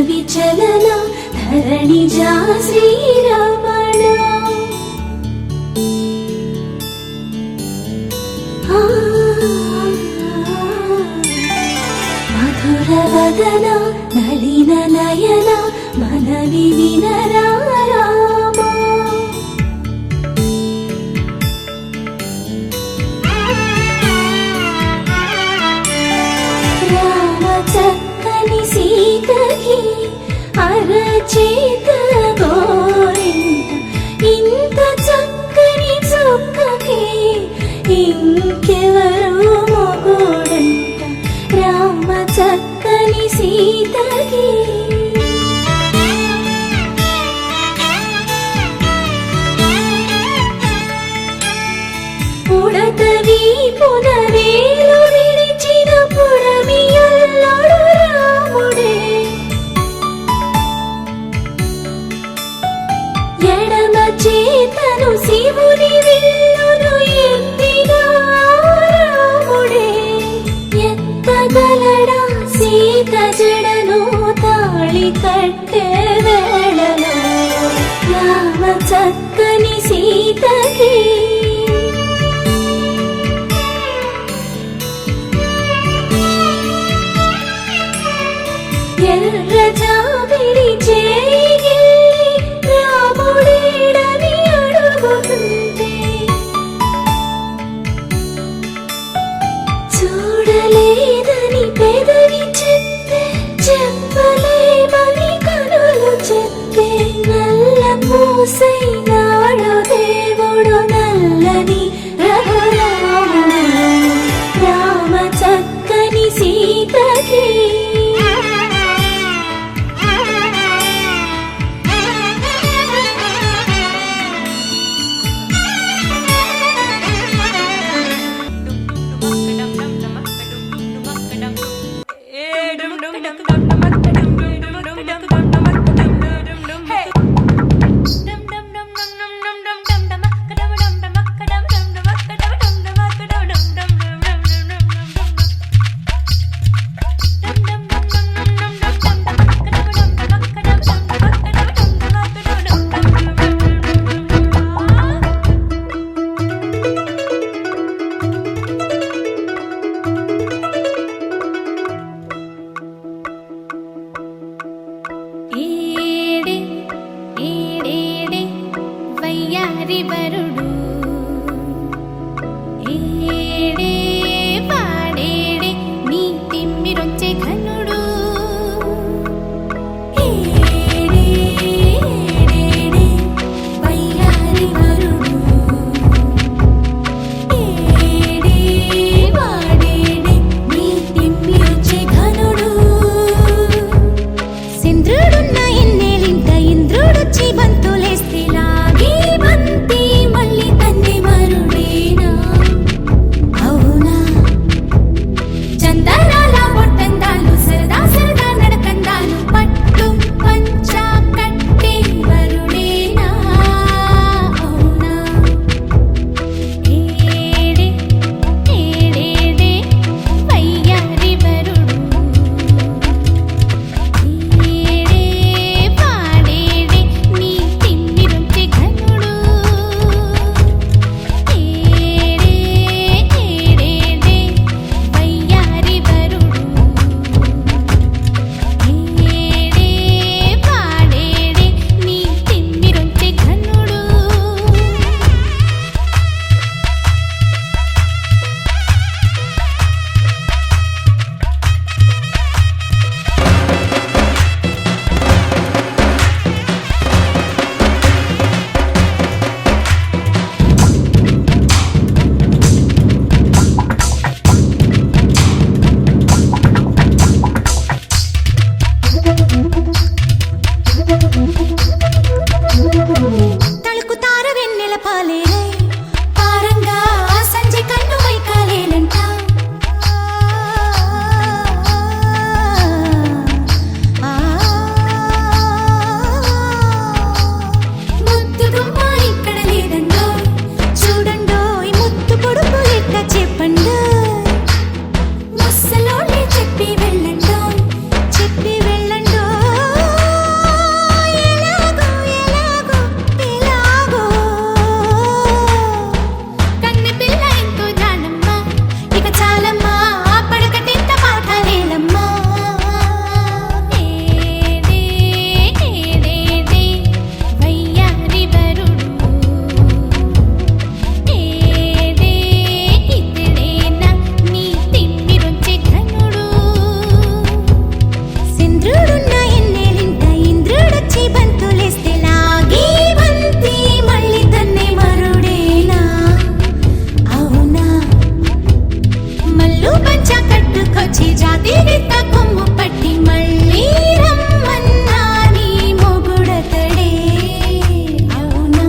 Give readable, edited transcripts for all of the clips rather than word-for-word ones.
విచలన ధరణిజా శ్రీరమణ మధుర వదన నళిన నయన మనవి వినరా చక్కని సీతకి అరచేత గోరింట ఇంత చక్కని చుక్కకి ఇంకెవరు మొగుడంట రామ చక్కని సీతకి ఉడతవి పునవేలు విడిచిన పుడమియల్లాడు రాముడే ఎడమ చేతను శివుని విల్లును ఎత్తిన రాముడే ఎత్తగలడా సీత జడను తాళి కట్టె వేళలో రామ చక్కని సీతకి ఎర్ర జాబిలి చేయి రాముడేడని అడుగుతుంటే చూడలేదని పెదవి చెప్తే చెప్పలేమని కనులు గిగిత కొమ్ము పట్టి మళ్ళీ రమ్మన్నా నీ మొగుడతడే అవునా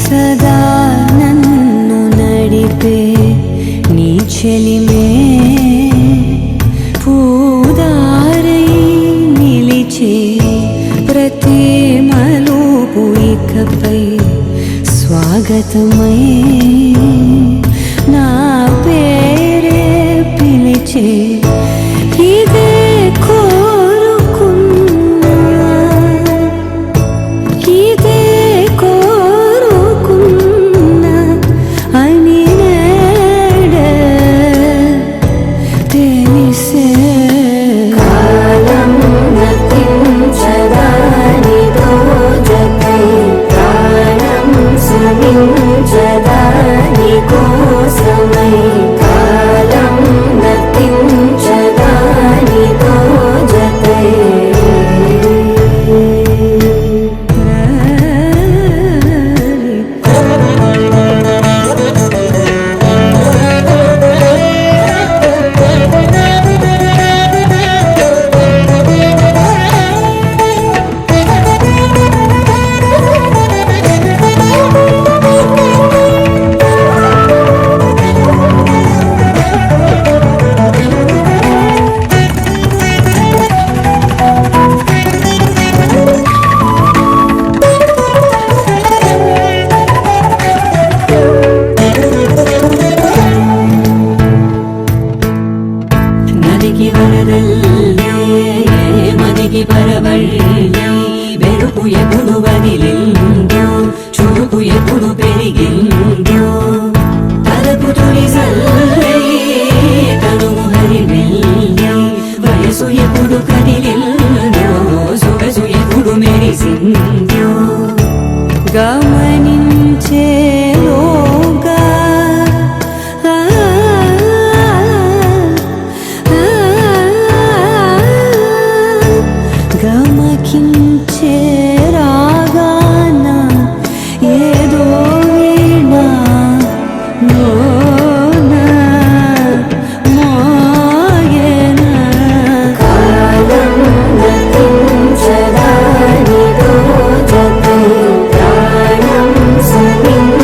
సదా నన్ను నడిపే నీ చెలిమే పూదారై నిలిచే ప్రతి మలుపు ఇకపై స్వాగతమై నా పేరే పిలిచే ఇదే కోరుకున్నా ఇదే కోరుకున్నా అని నేడే తెలిసే కాలం నతించదాని రోజకై ప్రాణం సమించదాని కోసమై కాలం నతించదాని రోజకై నదికి వరదల్లే మదికి పరవళ్ళే వెరుపు ఎప్పుడు వదిలిందో చురుకు ఎప్పుడు పెరిగిందో తలపు తొలి సల్లే తనువు హరివెల్లే వయసు ఎప్పుడు కదిలిందో సొగసు ఎప్పుడు మెరిసిందో గమనించేలోగా గమకించే రాగాన ఏదో వీణా మోనా మోయేనా కాలం నతించదాని రోజకై ప్రాణం సమించ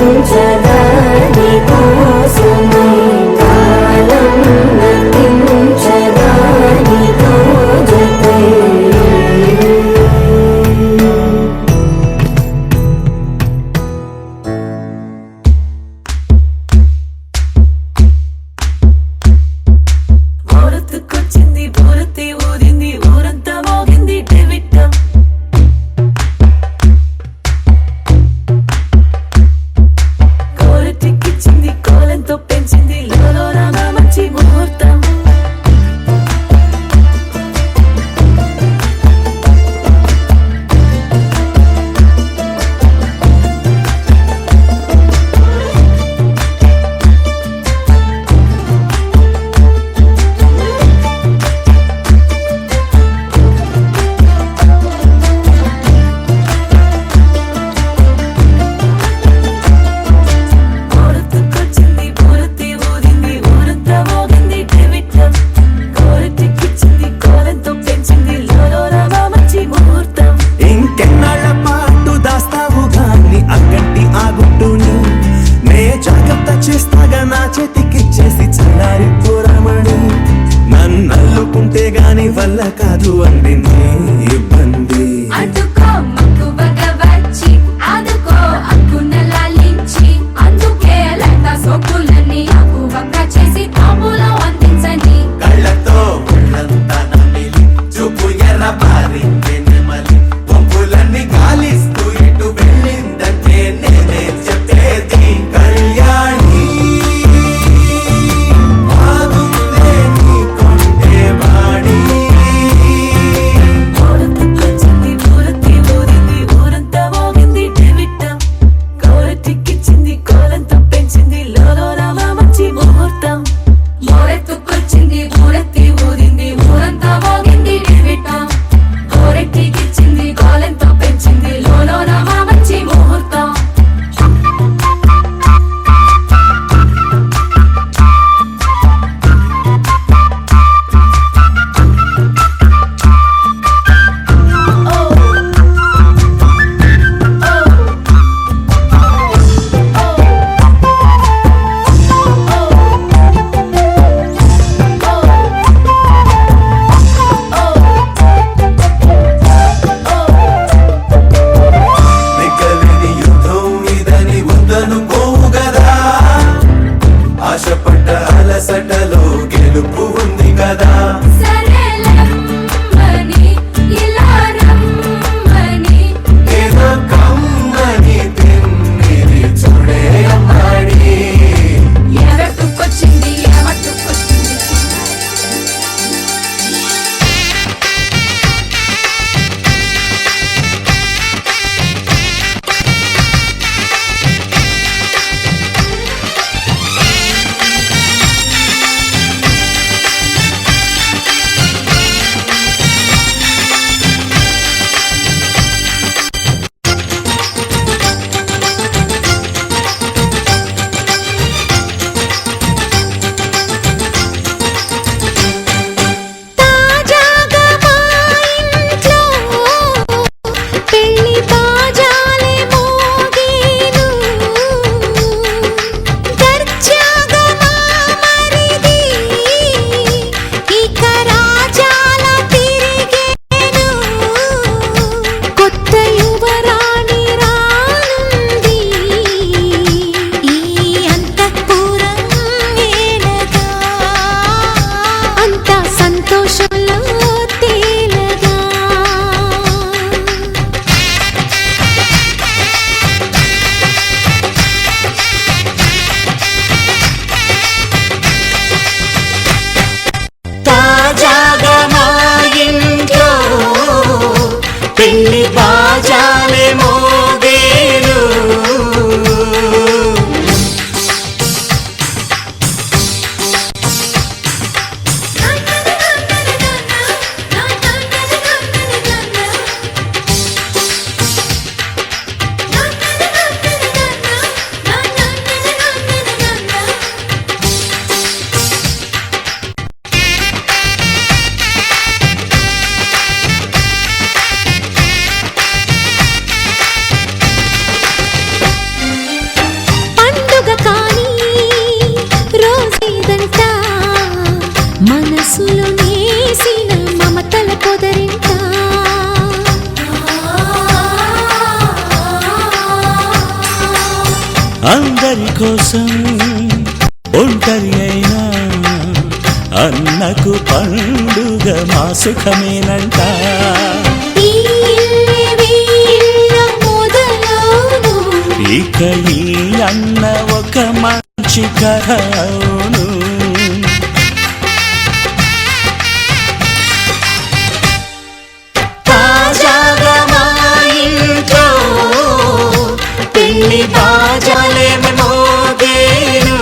వల్ల కాదు అందింది ఇబ్బంది. అడ్డుకో మక్కువగా వచ్చి ఆదుకో అక్కున లాలించి అందుకే లతా సోకులని అక్కువగా చేసి తాంబూలం అందించని కళ్ళతో ఒళ్ళంతా నమిలి చూపు ఎర్రబారి నెమలి పంపులన్నీ గాలిస్తూ ఇటు వెళ్ళిందంటే నేనే చెప్పేది కళ్యాణి బాగుందే నీ కొండే వాడి. ఊరంతకొచ్చింది ఊరతి ఊరింది ఊరంతా మోగింది డెవిట్టం కోరటిక్కిచ్చింది కోలంతా పెంచింది లోలోన మంచి ముహూర్తం మోరెత్తుకొచ్చింది ఊరెత్తి ఊరింది ఊరంతా మోగింది డెవిట్టం కోరెట్టికిచ్చింది గోలెంతో పెంచింది లోలోన మా మంచి ముహూర్తం నికలిని యుద్ధం ఇదని వద్దనుకోవు గదా, ఆశపడ్డ అలసటలో గెలుపు ఉంది కదా. సరేలమ్మని ఇలా రమ్మని ఏదో కమ్మని తిమ్మిరి చూడే అమ్మాడి. ఎవట్టుకొచ్చింది ఏమట్టుకొచ్చింది తాజాగా మా ఇంట్లో పెళ్లి బాజాలే మోగేను దర్జాగా మా మరిది ఇక రాజాల తిరిగేను కొత్త యువరాణి రానుంది ఈ అంతఃపురం ఏలగా అంత సంతోషంలో తేలగా తాజాగా మా ఇంట్లో పెళ్లి బాజాలే మోగేను పండుగ కానీ రోజేదంట మనసులో నేసిన మమతల పొదరింట అందరి కోసం ఒంటరి అయినా అన్నకు పండుగ మా సుఖమేనంట ఈ వీళ్ళ మొదలవును ఇక ఈ అన్న ఒక మంచి కథ అవును తాజాగా మా ఇంట్లో పెళ్లి బాజాలే మోగేను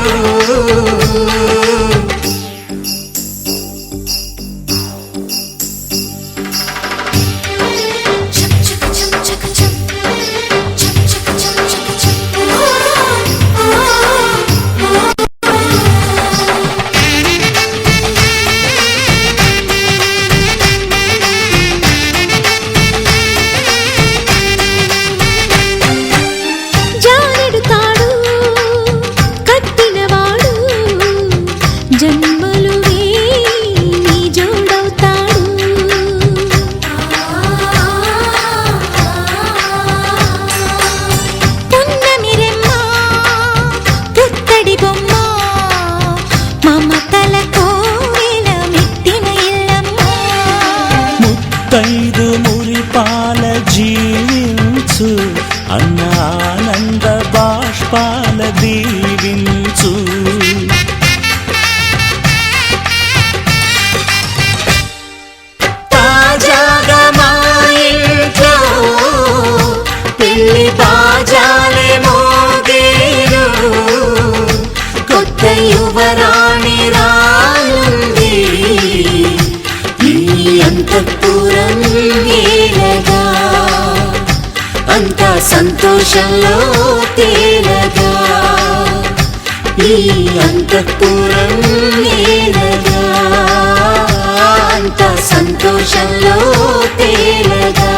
జాన ఆనంద బాష్పాల దీవించు తాజాగా మా ఇంట్లో పెళ్లి బాజాలే మోగేను కొత్త యువరాణి రానుంది ఈ అంతఃపురం ఏలగా అంతా సంతోషంలో తేలగా ఈ అంతఃపురం ఏలగా అంతా సంతోషంలో తేలగా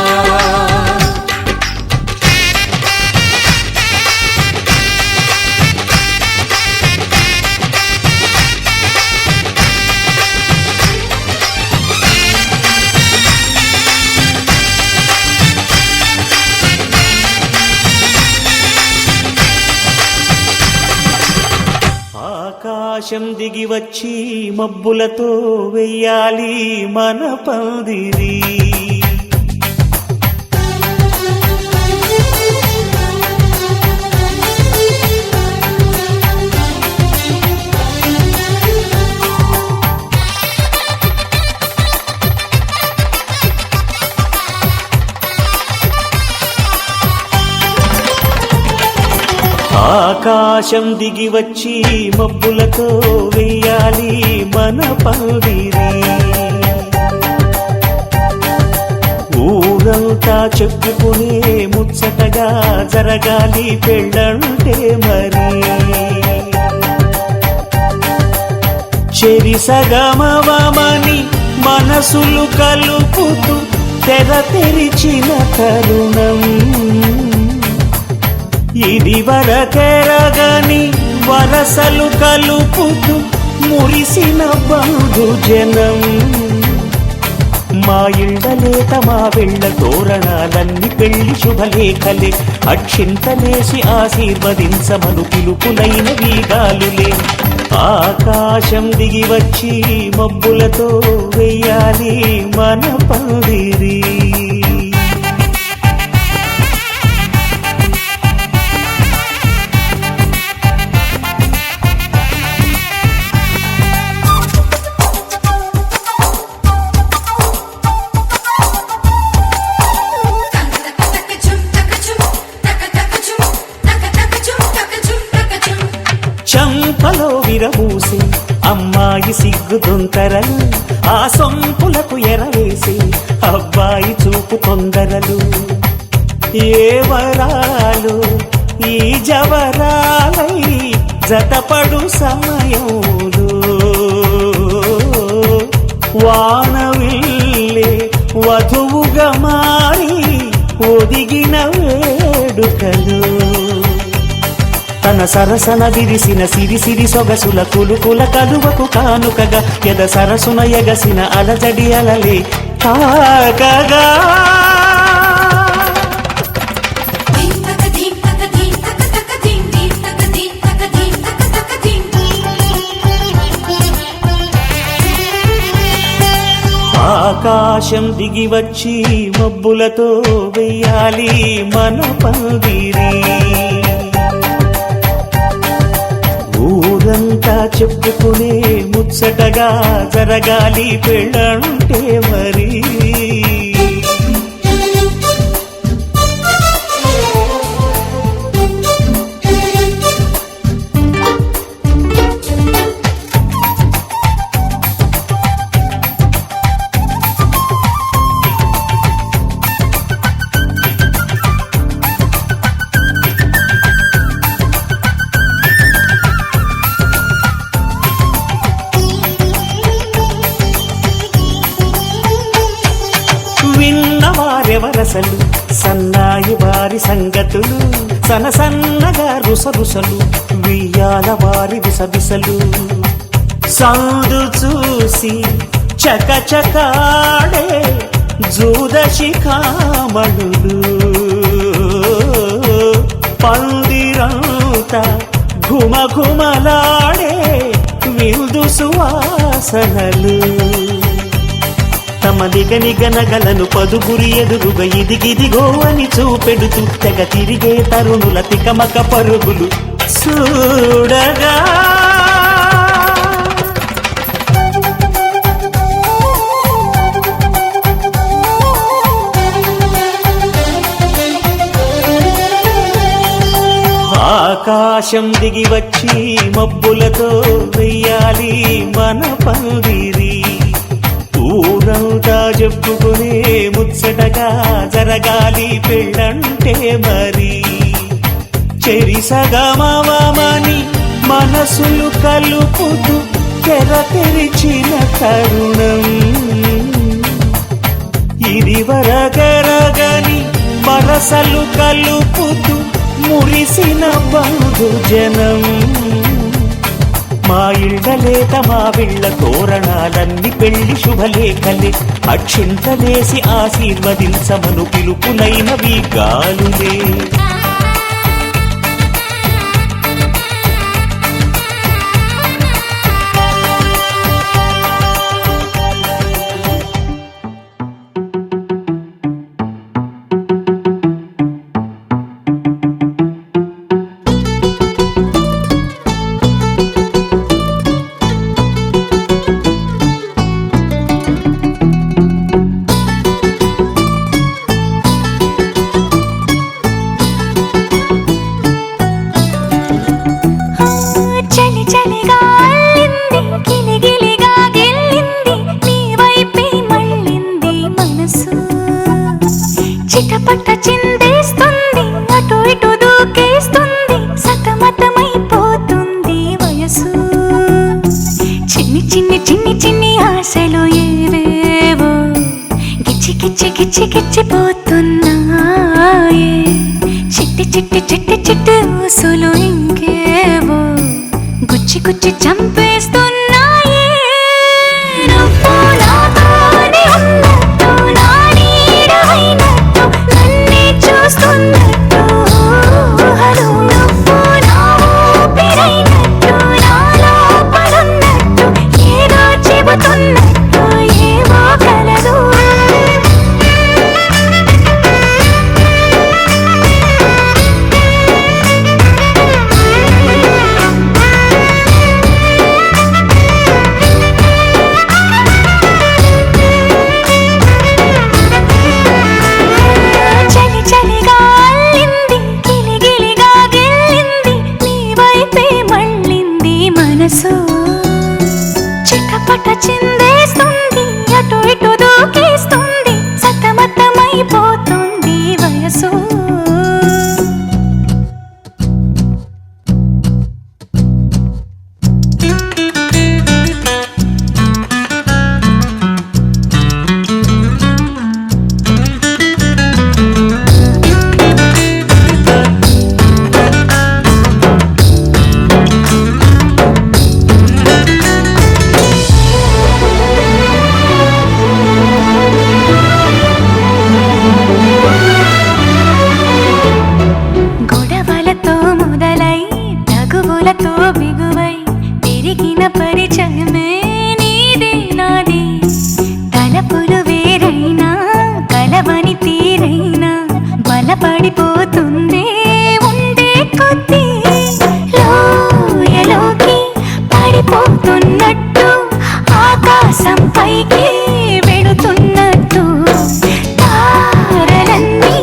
ఆకాశం దిగి వచ్చి మబ్బులతో వెయ్యాలి మన పందిరి ఆకాశం దిగి వచ్చి మబ్బులతో వెయ్యాలి మన పందిరి ఊరంతా చెప్పుకునే ముచ్చటగా జరగాలి పెళ్ళంటే మరి చెరి సగమవమని మనసులు కలుపుతూ తెర తెరిచిన తరుణం ఇది వరకెరగని వరసలు కలుపుతూ మురిసిన బంధుజనం మా ఇళ్ళలేత మా వెళ్ళ తోరణాలన్నీ పెళ్లి శుభలేఖలే అక్షింతలేసి ఆశీర్వదించమను పిలుపులైన వీగాలులే ఆకాశం దిగి వచ్చి మబ్బులతో వెయ్యాలి మన పందిరి చంపలో విరబూసి అమ్మాయి సిగ్గు దొంతరలు ఆ సొంపులకు ఎరవేసి అబ్బాయి చూపు తొందరలు ఏ వరాలు ఈ జవరాలై జతపడు సమయంలో వానవిల్లే వధువుగా మారి ఒదిగిన వేడుకలు తన సరసన విరిసిన సిరిసిరి సొగసుల కులుకుల కలువకు కానుకగా ఎద సరసున ఎగసిన అలజడి అలలే కాకగా ఆకాశం దిగి వచ్చి మబ్బులతో వెయ్యాలి మన పందిరి ఊరంతా చెప్పుకునే ముచ్చటగా జరగాలి పెళ్ళంటే మరి విన్నవారెవరసలు సన్నాయి వారి సంగతులు సనసన్నగా రుసరుసలు వియ్యాల వారి విసవిసలు సందు చూసి చకచకాడే జూదశిఖామణులు పందిరంతా ఘుమఘుమలాడే విందు సువాసనలు తమ నిగనగలను పదుగురి ఎదురుగా ఇదిగిదిగో అని చూపెడుతూ తెగ తిరిగే తరుణుల తికమక పరుగులు చూడగా ఆకాశం దిగి వచ్చి మబ్బులతో వెయ్యాలి మన పందిరి ఊరంతా చెప్పుకునే ముచ్చటగా జరగాలి పెళ్ళంటే మరి చెరిసగమని మనసులు కలుపుతూ తెర తెరిచిన తరుణం ఇది వరగరగని వరసలు కలుపుతూ మురిసిన బంధుజనం మా ఇళ్ళలేత మా విళ్ళ తోరణాలన్నీ పెళ్లి శుభలేఖలే అక్షింతలేసి ఆశీర్వదించమను పిలుపులైనవి గాలులే చిటపట చిందేస్తుంది అటు ఇటు దూకేస్తుంది సతమతమైపోతుంది వయసు చిన్ని చిన్ని చిన్ని చిన్ని ఆశలు ఏవేవో గిచ్చి గిచ్చి గిచ్చి గిచ్చిపోతున్నాయే చిట్టి చిట్టి చిట్టి చిట్టి ఊసులు ఇంకేవో గుచ్చి గుచ్చి చంపేస్తున్నాయే నువ్వు నాతోనే ఉన్నట్టు నా నీడవైనట్టు నన్నే చూస్తున్నట్టు ఊహలు నువ్వు నా ఊపిరైనట్టు నా లోపలున్నట్టు ఏదో చెబుతున్నట్టు ఏవో కలదు చిటపట చిందేస్తుంది అటు ఇటు దూకేస్తుంది సతమతమైపోతుంది వయసు బిగువై పెరిగిన పరిచయమే నీదే నాది తలపులు వేరైనా కలవని తీరైనా బలపడిపోతుంది ఉండే కొద్దీ లోయలోకి పడిపోతున్నట్టు ఆకాశం పైకి వెళుతున్నట్టు తారలన్నీ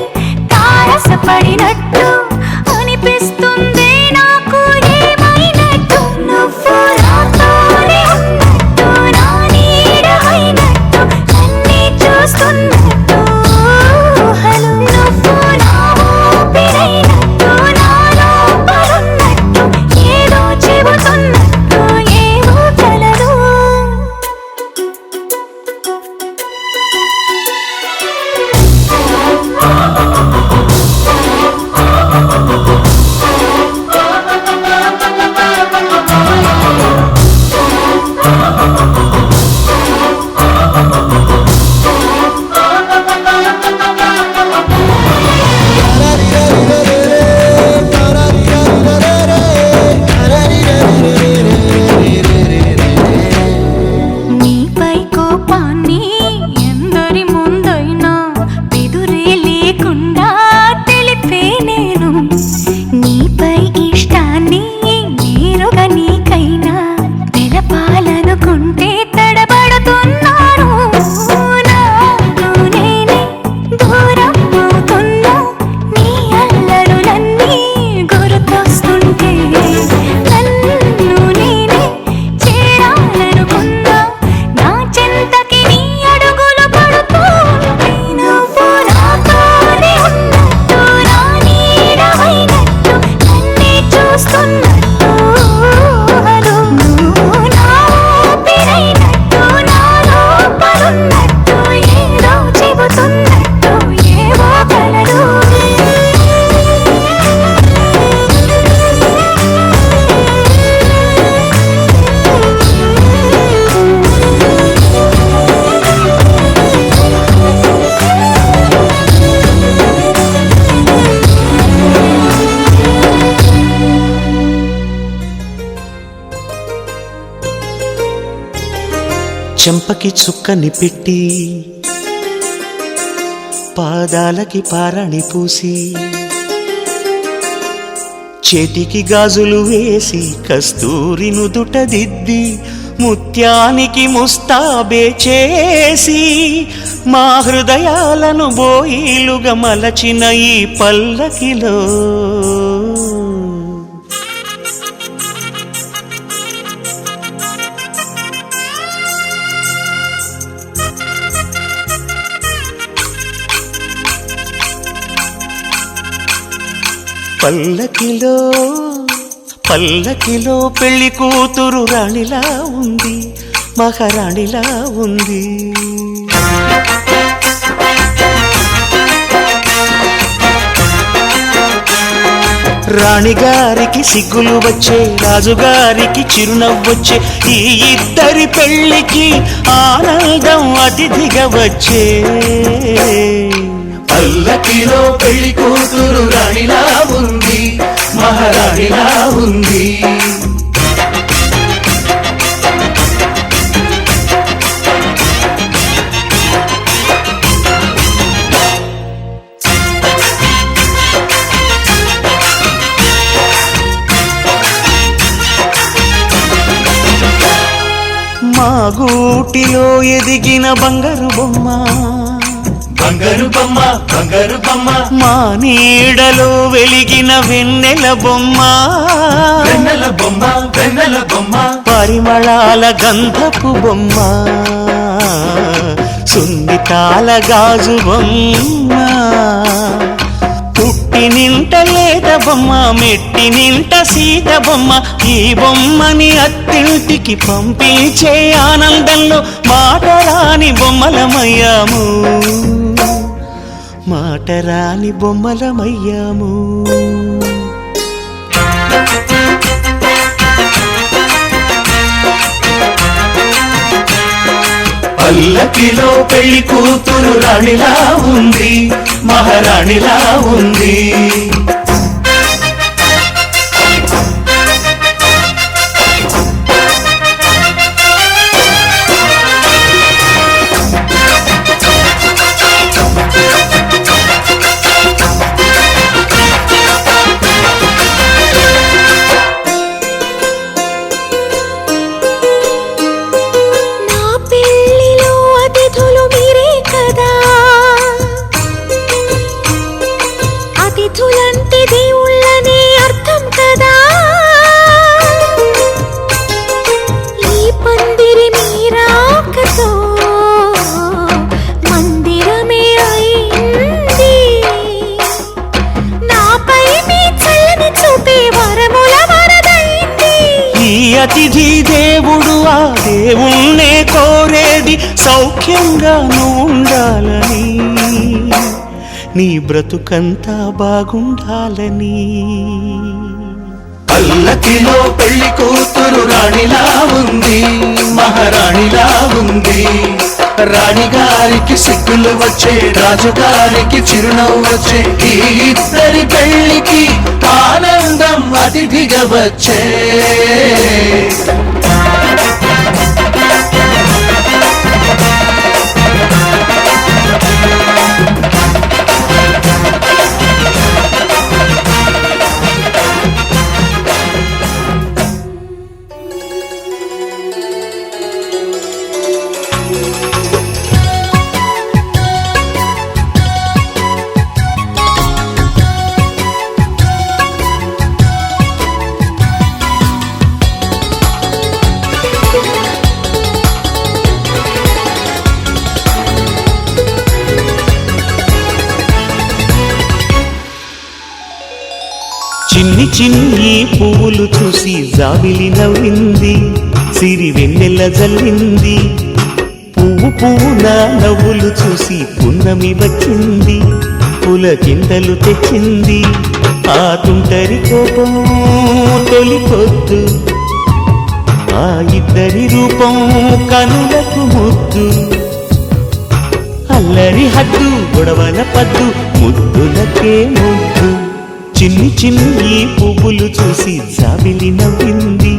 తారసపడినట్టు అనిపిస్తుంది చెంపకి చుక్కని పెట్టి పాదాలకి పారాణి పూసి చేతికి గాజులు వేసి కస్తూరి నుదుట దిద్ది ముత్యానికి ముస్తాబే చేసి మా హృదయాలను బోయిలుగా మలచిన ఈ పల్లకిలో పల్లకిలో పల్లకిలో పెళ్లి కూతురు రాణిలా ఉంది, మహారాణిలా ఉంది. రాణిగారికి సిగ్గులు వచ్చే, రాజుగారికి చిరునవ్వొచ్చే, ఈ ఇద్దరి పెళ్లికి ఆనందం అతిథిగా వచ్చే. పల్లకిలో పెళ్లి కూతురు రాణిలా ఉంది, మహారాణిలా ఉంది. మా గూటిలో ఎదిగిన బంగారు బొమ్మ, బంగారు బొమ్మ, బంగారు బొమ్మ. మా నీడలో వెలిగిన వెన్నెల బొమ్మ, వెన్నెల బొమ్మ, వెన్నెల బొమ్మ. పరిమళాల గంధపు బొమ్మ, సున్నితాల గాజు బొమ్మ. పుట్టి నింట లేత బొమ్మ, మెట్టి నింట సీత బొమ్మ. ఈ బొమ్మని అత్తింటికి పంపించే ఆనందంలో మాటరాని బొమ్మలమయ్యాము, మాటరాని బొమ్మలమయ్యాము. పల్లకిలో పెళ్లి కూతురు రాణిలా ఉంది, మహారాణిలా ఉంది. అతిథులంటే దేవుళ్ళనే అర్థం కదా, ఈ పందిరి మీరాకతో మందిరమే అయింది. నాపై మీ చల్లని చూపే వరముల వరదైంది. ఈ అతిథి దేవుడు ఆ దేవుణ్ణే కోరేది సౌఖ్యంగా నువ్వు ఉండాలని, నీ బ్రతుకంతా బాగుండాలని. పల్లకిలో పెళ్లి కూతురు రాణిలా ఉంది, మహారాణిలా ఉంది. రాణిగారికి సిగ్గులు వచ్చే, రాజుగారికి చిరునవ్వు వచ్చే, ఈ ఇద్దరి పెళ్లికి ఆనందం అతిథిగా వచ్చే. చిన్ని చిన్ని పువ్వులు చూసి జాబిలి నవ్వింది, సిరి వెన్నెల జల్లింది. పువ్వు పువ్వున నవ్వులు చూసి పున్నమి వచ్చింది, పులకింతలు తెచ్చింది. ఆ తుంటరి కోపం తొలి పొద్దు, ఆ ఇద్దరి రూపం కనులకు ముద్దు. అల్లరి హద్దు, గొడవల పద్దు, ముద్దులకే ముద్దు. చిన్ని చిన్ని పువ్వులు చూసి జాబిలి నవ్వింది,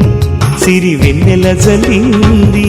సిరి వెన్నెల జల్లింది.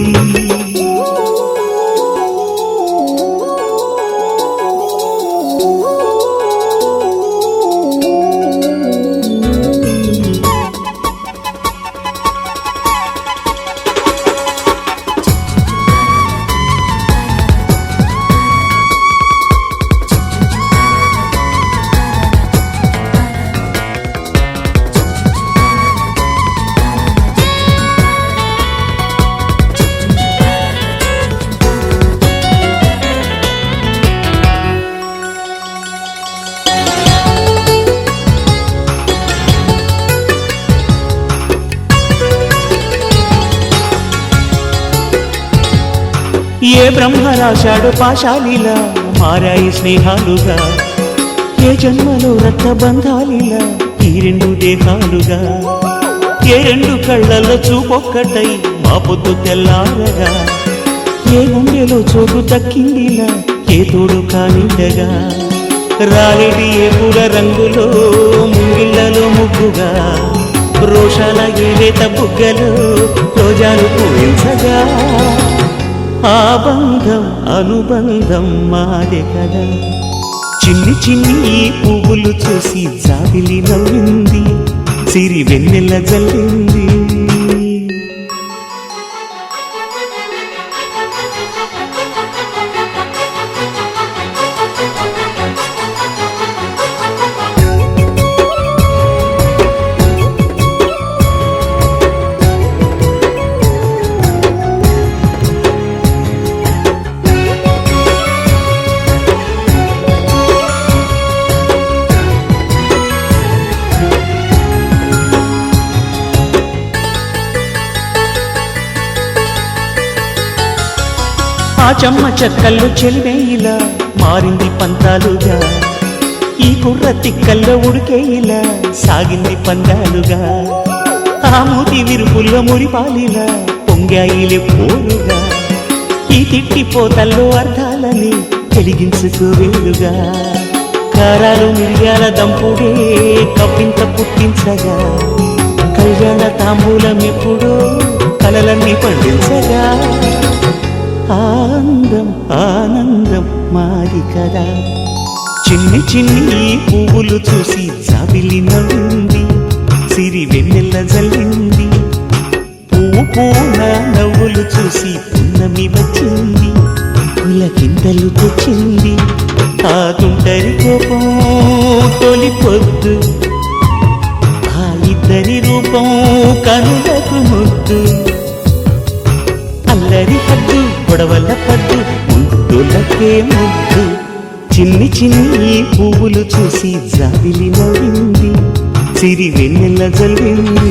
ఏ బ్రహ్మ రాశాడు పాశాలిలా మారాయి స్నేహాలుగా, ఏ జన్మలో రక్త బంధాలిలా ఈ రెండు దేహాలుగా, ఏ రెండు కళ్ళల్లో చూపొక్కటై మా పొద్దు తెల్లారగా, ఏ గుండెలో చోటు దక్కిందిలా ఏ తోడు కానిండగా, రాలేటి ఏ పూల రంగులో ముంగిళ్ళలో ముగ్గుగా, రోషాల ఏలేత బుగ్గలో రోజాలు పూయించగా, ఆ బంధం అనుబంధం మాదే కదా. చిన్ని చిన్ని ఈ పువ్వులు చూసి జాబిలి నవ్వింది, సిరి వెన్నెల జల్లింది. ఆ చెమ్మ చెక్కల్లో చెలివేయిలా మారింది పంతాలుగా, ఈ కుర్ర తిక్కల్లో ఉడికేయిలా సాగింది పందాలుగా, ఆ మూతి విరుపుల్లో మురిపాలిలా పొంగాయిలే పోరుగా, ఈ తిట్టిపోతల్లో అర్థాలని వెలిగించుకోవేలుగా, కారాలు మిరియాల దంపుడే కవ్వింత పుట్టించగా, కళ్యాణ తాంబూలం ఎప్పుడో కలలన్నీ పండించగా, ఆనందం ఆనందం మాది కదా. చిన్ని చిన్ని పువ్వులు చూసి జాబిలి నవ్వింది, సిరి వెన్నెల జల్లింది, పువ్వు పూన నవ్వులు చూసి పున్నమి వచ్చింది, పులకింతలు తెచ్చింది, ఆ తుంటరి కోపం తొలి పొద్దు, ఆ ఇద్దరి రూపం కనులకు ముద్దు, అల్లరి హద్దు గొడవల పద్దు ముద్దులకే ముద్దు, చిన్ని చిన్ని పువ్వులు చూసి జాబిలి నవ్వింది, సిరి వెన్నెల జల్లింది.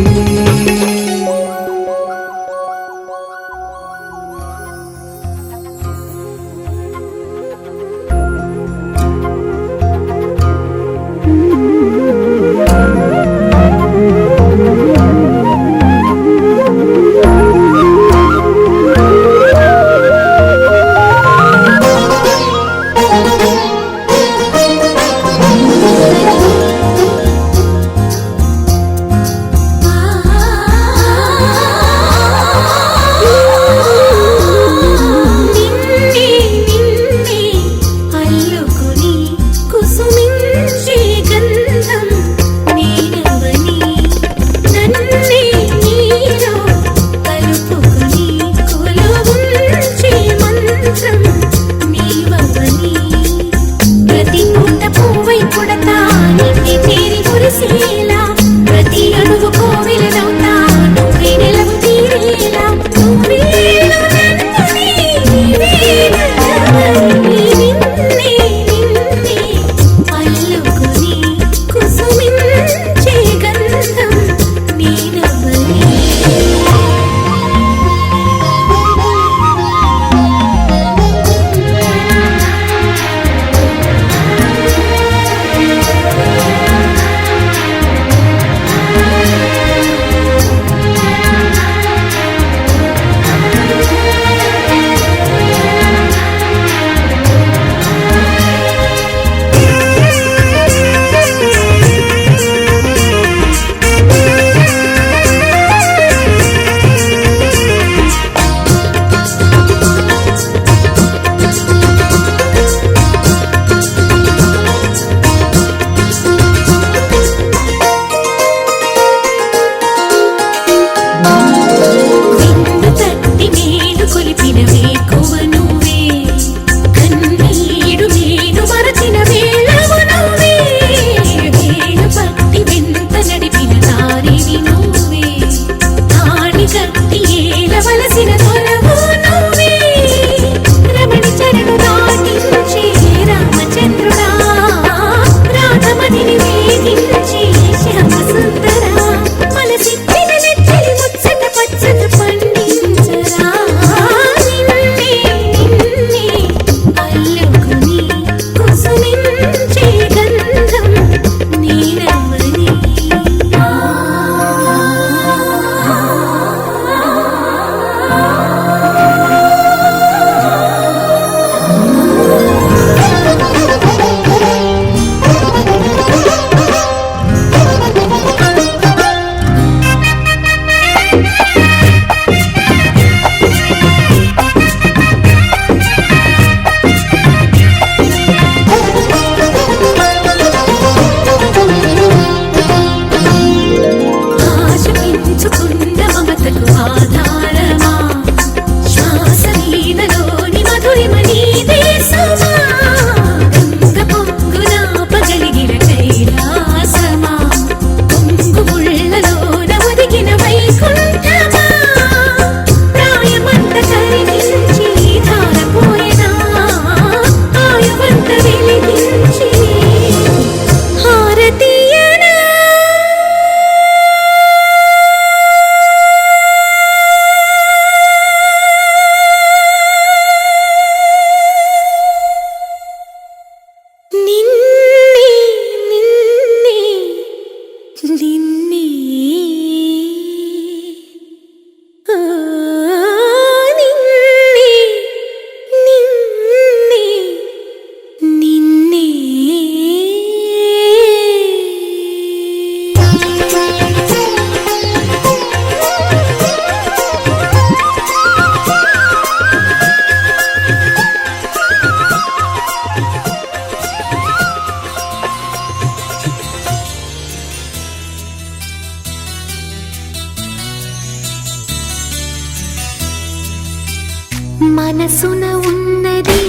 మనసున ఉన్నది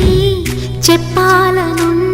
చెప్పాలనున్నది